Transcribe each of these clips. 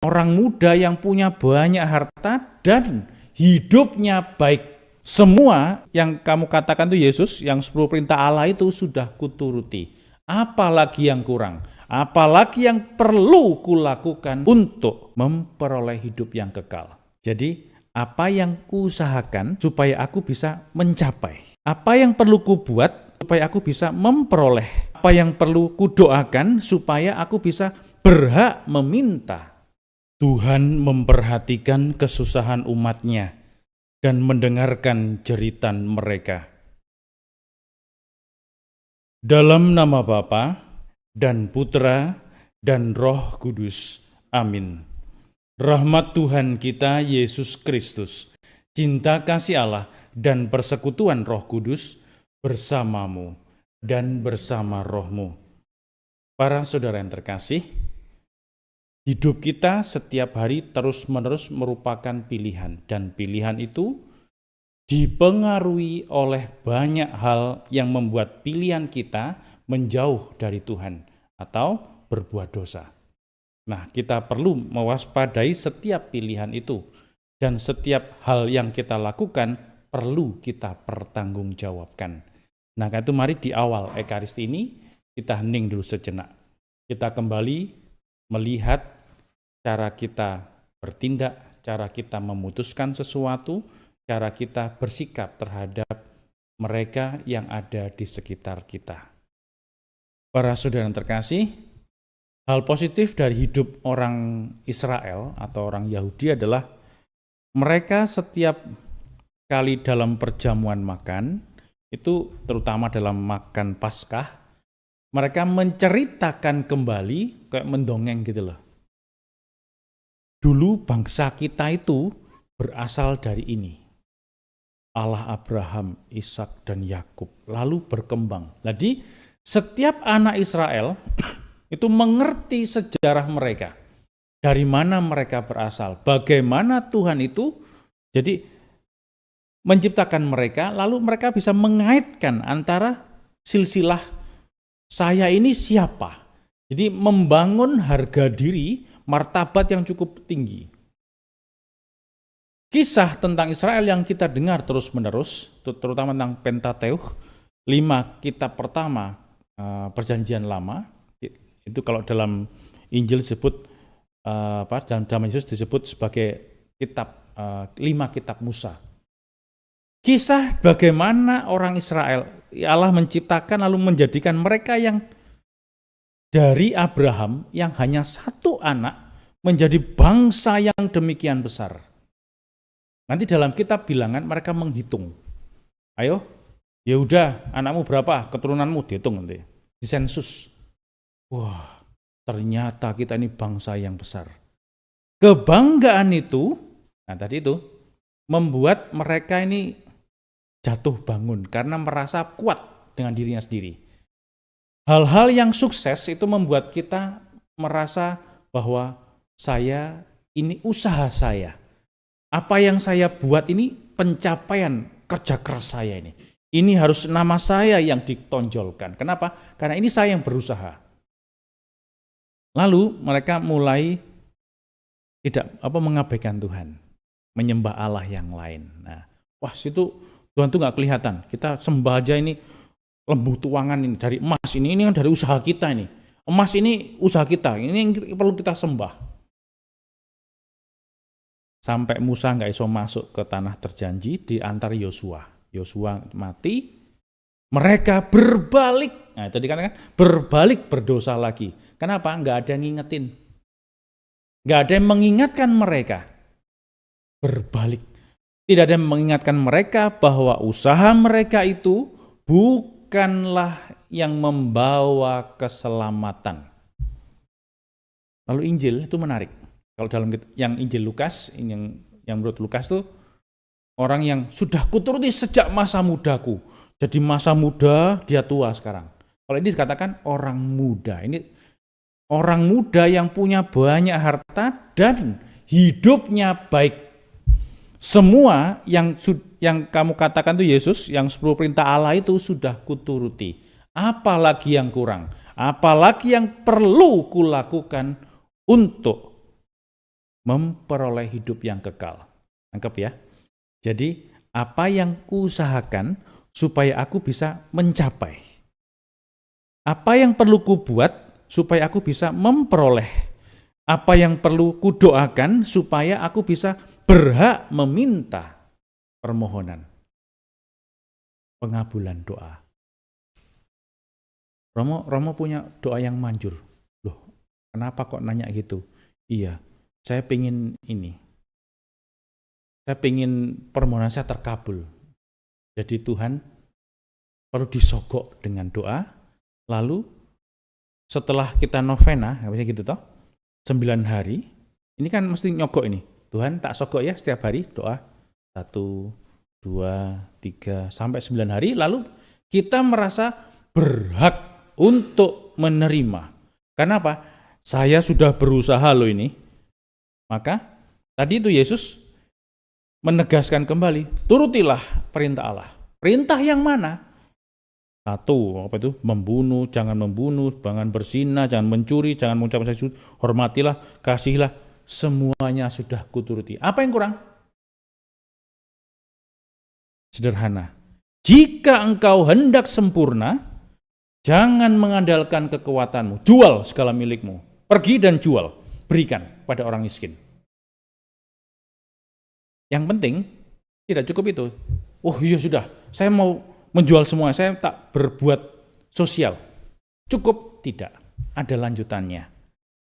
Orang muda yang punya banyak harta dan hidupnya baik. Semua yang kamu katakan itu Yesus, yang 10 perintah Allah itu sudah kuturuti. Apalagi yang kurang? Apalagi yang perlu kulakukan untuk memperoleh hidup yang kekal. Jadi apa yang kuusahakan supaya aku bisa mencapai? Apa yang perlu kubuat supaya aku bisa memperoleh? Apa yang perlu kudoakan supaya aku bisa berhak meminta? Tuhan memperhatikan kesusahan umat-Nya dan mendengarkan jeritan mereka. Dalam nama Bapa dan Putra dan Roh Kudus. Amin. Rahmat Tuhan kita Yesus Kristus, cinta kasih Allah dan persekutuan Roh Kudus bersamamu dan bersama rohmu. Para saudara yang terkasih, hidup kita setiap hari terus-menerus merupakan pilihan, dan pilihan itu dipengaruhi oleh banyak hal yang membuat pilihan kita menjauh dari Tuhan atau berbuat dosa. Nah, kita perlu mewaspadai setiap pilihan itu, dan setiap hal yang kita lakukan perlu kita pertanggungjawabkan. Nah, itu mari di awal Ekaristi ini kita hening dulu sejenak. Kita kembali melihat cara kita bertindak, cara kita memutuskan sesuatu, cara kita bersikap terhadap mereka yang ada di sekitar kita. Para saudara yang terkasih, hal positif dari hidup orang Israel atau orang Yahudi adalah mereka setiap kali dalam perjamuan makan, itu terutama dalam makan Paskah, mereka menceritakan kembali, kayak mendongeng gitu loh. Dulu bangsa kita itu berasal dari ini. Allah Abraham, Ishak dan Yakub, lalu berkembang. Jadi setiap anak Israel itu mengerti sejarah mereka. Dari mana mereka berasal, bagaimana Tuhan itu jadi menciptakan mereka, lalu mereka bisa mengaitkan antara silsilah saya ini siapa. Jadi membangun harga diri, martabat yang cukup tinggi. Kisah tentang Israel yang kita dengar terus-menerus, terutama tentang Pentateuch, 5 kitab pertama Perjanjian Lama, itu kalau dalam Injil disebut, dalam Yesus disebut sebagai kitab 5 kitab Musa. Kisah bagaimana orang Israel, Allah menciptakan lalu menjadikan mereka yang dari Abraham yang hanya satu anak menjadi bangsa yang demikian besar. Nanti dalam kitab Bilangan mereka menghitung. Ayo, ya udah, anakmu berapa, keturunanmu dihitung nanti, disensus. Wah, ternyata kita ini bangsa yang besar. Kebanggaan itu, nah tadi itu membuat mereka ini jatuh bangun karena merasa kuat dengan dirinya sendiri. Hal-hal yang sukses itu membuat kita merasa bahwa saya ini usaha saya. Apa yang saya buat ini pencapaian kerja keras saya ini. Ini harus nama saya yang ditonjolkan. Kenapa? Karena ini saya yang berusaha. Lalu mereka mulai tidak mengabaikan Tuhan, menyembah Allah yang lain. Nah, wah situ Tuhan tuh nggak kelihatan. Kita sembah aja ini lembu tuangan ini dari emas ini kan dari usaha kita ini. Emas ini usaha kita, ini yang perlu kita sembah. Sampai Musa nggak iso masuk ke tanah terjanji di antara Yosua. Yosua mati, mereka berbalik. Nah, tadi kan berbalik berdosa lagi. Kenapa? Nggak ada yang ngingetin. Nggak ada yang mengingatkan mereka. Berbalik. Tidak ada yang mengingatkan mereka bahwa usaha mereka itu bukanlah yang membawa keselamatan. Lalu Injil itu menarik. Kalau dalam yang Injil Lukas, yang menurut Lukas itu orang yang sudah kuturuti sejak masa mudaku. Jadi masa muda dia tua sekarang. Kalau ini dikatakan orang muda. Ini orang muda yang punya banyak harta dan hidupnya baik. Semua yang kamu katakan itu Yesus, yang 10 perintah Allah itu sudah kuturuti. Apalagi yang kurang? Apalagi yang perlu kulakukan untuk memperoleh hidup yang kekal. Tangkap ya. Jadi apa yang kuusahakan supaya aku bisa mencapai. Apa yang perlu kubuat supaya aku bisa memperoleh. Apa yang perlu kudoakan supaya aku bisa berhak meminta permohonan. Pengabulan doa. Romo punya doa yang manjur. Loh, kenapa kok nanya gitu? Iya, saya pingin ini. Saya pingin permohonan saya terkabul. Jadi Tuhan perlu disogok dengan doa. Lalu setelah kita novena, misalnya gitu toh, 9 hari. Ini kan mesti nyogok ini. Tuhan tak sogok ya setiap hari doa. 1, 2, 3, sampai 9 hari. Lalu kita merasa berhak untuk menerima. Kenapa? Saya sudah berusaha loh ini. Maka tadi itu Yesus menegaskan kembali, turutilah perintah Allah. Perintah yang mana? 1, membunuh, jangan berzina, jangan mencuri, jangan mengucapkan sesuatu, hormatilah, kasihilah, semuanya sudah kuturuti. Apa yang kurang? Sederhana. Jika engkau hendak sempurna, jangan mengandalkan kekuatanmu. Jual segala milikmu. Pergi dan jual. Berikan pada orang miskin. Yang penting, tidak cukup itu. Oh iya sudah, saya mau menjual semua, saya tak berbuat sosial. Cukup? Tidak. Ada lanjutannya.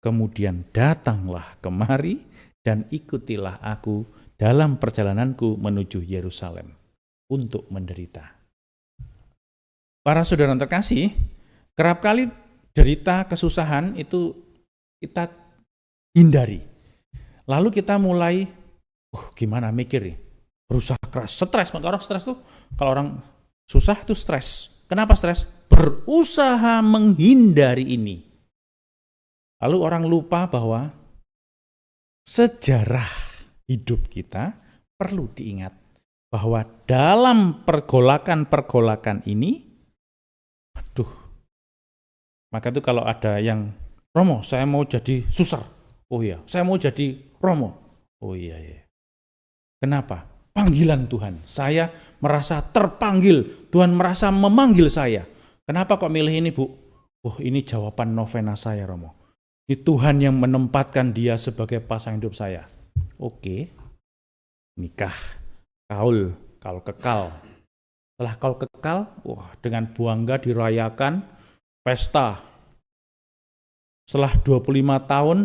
Kemudian datanglah kemari dan ikutilah aku dalam perjalananku menuju Yerusalem untuk menderita. Para saudara terkasih, kerap kali derita kesusahan itu kita hindari. Lalu kita mulai, gimana mikir nih, berusaha keras, stres. Maka orang stres tuh, kalau orang susah itu stres. Kenapa stres? Berusaha menghindari ini. Lalu orang lupa bahwa sejarah hidup kita perlu diingat. Bahwa dalam pergolakan-pergolakan ini, maka itu kalau ada yang, Romo saya mau jadi susar. Oh iya, saya mau jadi Romo. Oh iya. Kenapa? Panggilan Tuhan. Saya merasa terpanggil. Tuhan merasa memanggil saya. Kenapa kok milih ini, Bu? Oh, ini jawaban novena saya, Romo. Ini Tuhan yang menempatkan dia sebagai pasangan hidup saya. Oke. Nikah. Kaul kekal. Setelah kaul kekal, dengan bangga dirayakan pesta. Setelah 25 tahun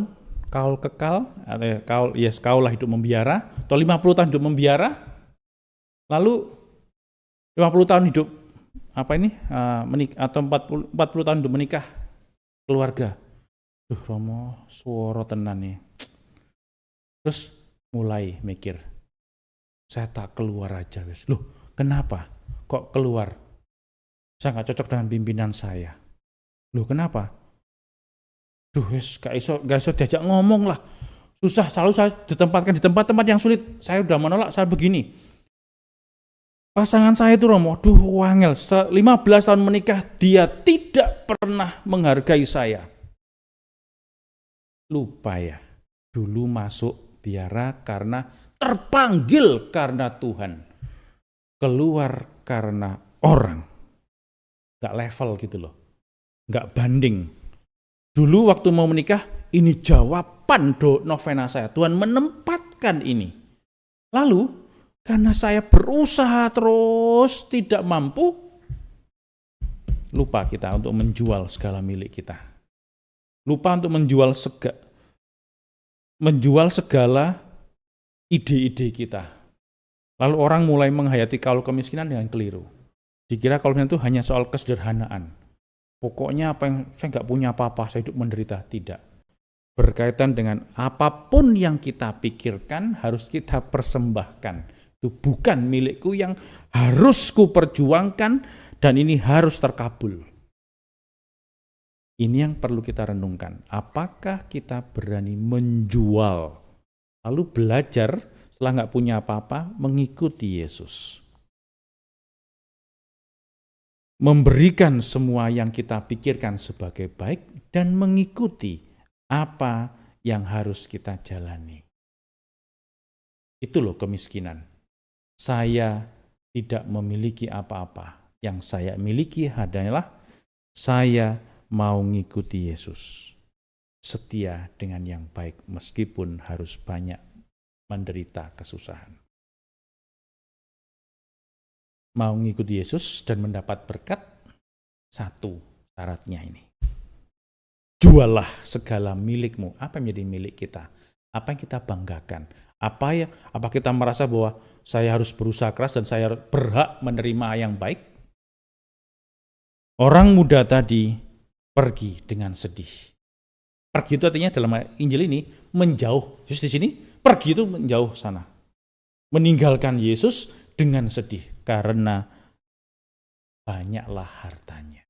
kaul kekal, kaul lah hidup membiara, atau 50 tahun hidup membiara, lalu 50 tahun hidup menikah, atau 40 tahun hidup menikah, keluarga. Romo suara tenan nih. Terus mulai mikir, saya tak keluar aja, guys. Loh, kenapa? Kok keluar? Saya nggak cocok dengan pimpinan saya. Loh, kenapa? Gak iso diajak ngomong lah. Susah, selalu saya ditempatkan di tempat-tempat yang sulit. Saya udah menolak, saya begini. Pasangan saya itu, Romo, wangel. 15 tahun menikah, dia tidak pernah menghargai saya. Lupa ya, dulu masuk biara karena terpanggil karena Tuhan. Keluar karena orang. Gak level gitu loh. Gak banding. Dulu waktu mau menikah, ini jawaban novena saya. Tuhan menempatkan ini. Lalu, karena saya berusaha terus tidak mampu, lupa kita untuk menjual segala milik kita. Lupa untuk menjual segala ide-ide kita. Lalu orang mulai menghayati kaul kemiskinan dengan keliru. Dikira kaul kemiskinan itu hanya soal kesederhanaan. Pokoknya saya nggak punya apa-apa, saya hidup menderita. Tidak. Berkaitan dengan apapun yang kita pikirkan harus kita persembahkan. Itu bukan milikku yang harus kuperjuangkan dan ini harus terkabul. Ini yang perlu kita renungkan. Apakah kita berani menjual? Lalu belajar setelah nggak punya apa-apa mengikuti Yesus. Memberikan semua yang kita pikirkan sebagai baik dan mengikuti apa yang harus kita jalani. Itu loh kemiskinan. Saya tidak memiliki apa-apa. Yang saya miliki adalah saya mau ngikuti Yesus. Setia dengan yang baik meskipun harus banyak menderita kesusahan. Mau ngikuti Yesus dan mendapat berkat, satu syaratnya ini. Jualah segala milikmu. Apa yang menjadi milik kita? Apa yang kita banggakan? Apa kita merasa bahwa saya harus berusaha keras dan saya berhak menerima yang baik? Orang muda tadi pergi dengan sedih. Pergi itu artinya dalam Injil ini menjauh. Yesus di sini pergi itu menjauh sana. Meninggalkan Yesus dengan sedih karena banyaklah hartanya.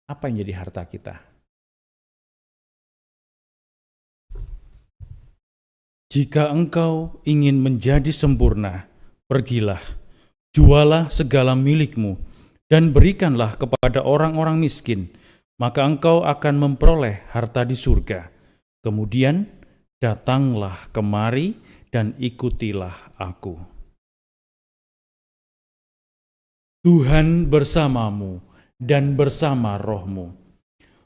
Apa yang jadi harta kita? Jika engkau ingin menjadi sempurna, pergilah, jualah segala milikmu, dan berikanlah kepada orang-orang miskin, maka engkau akan memperoleh harta di surga. Kemudian datanglah kemari dan ikutilah aku. Tuhan bersamamu dan bersama rohmu.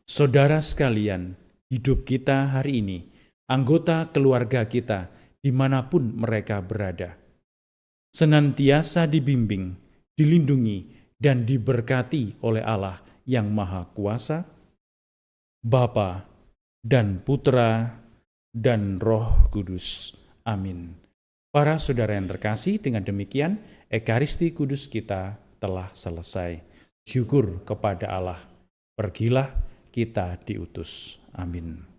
Saudara sekalian, hidup kita hari ini, anggota keluarga kita, dimanapun mereka berada, senantiasa dibimbing, dilindungi, dan diberkati oleh Allah yang Maha Kuasa, Bapa dan Putra dan Roh Kudus. Amin. Para saudara yang terkasih, dengan demikian Ekaristi Kudus kita telah selesai. Syukur kepada Allah. Pergilah, kita diutus. Amin.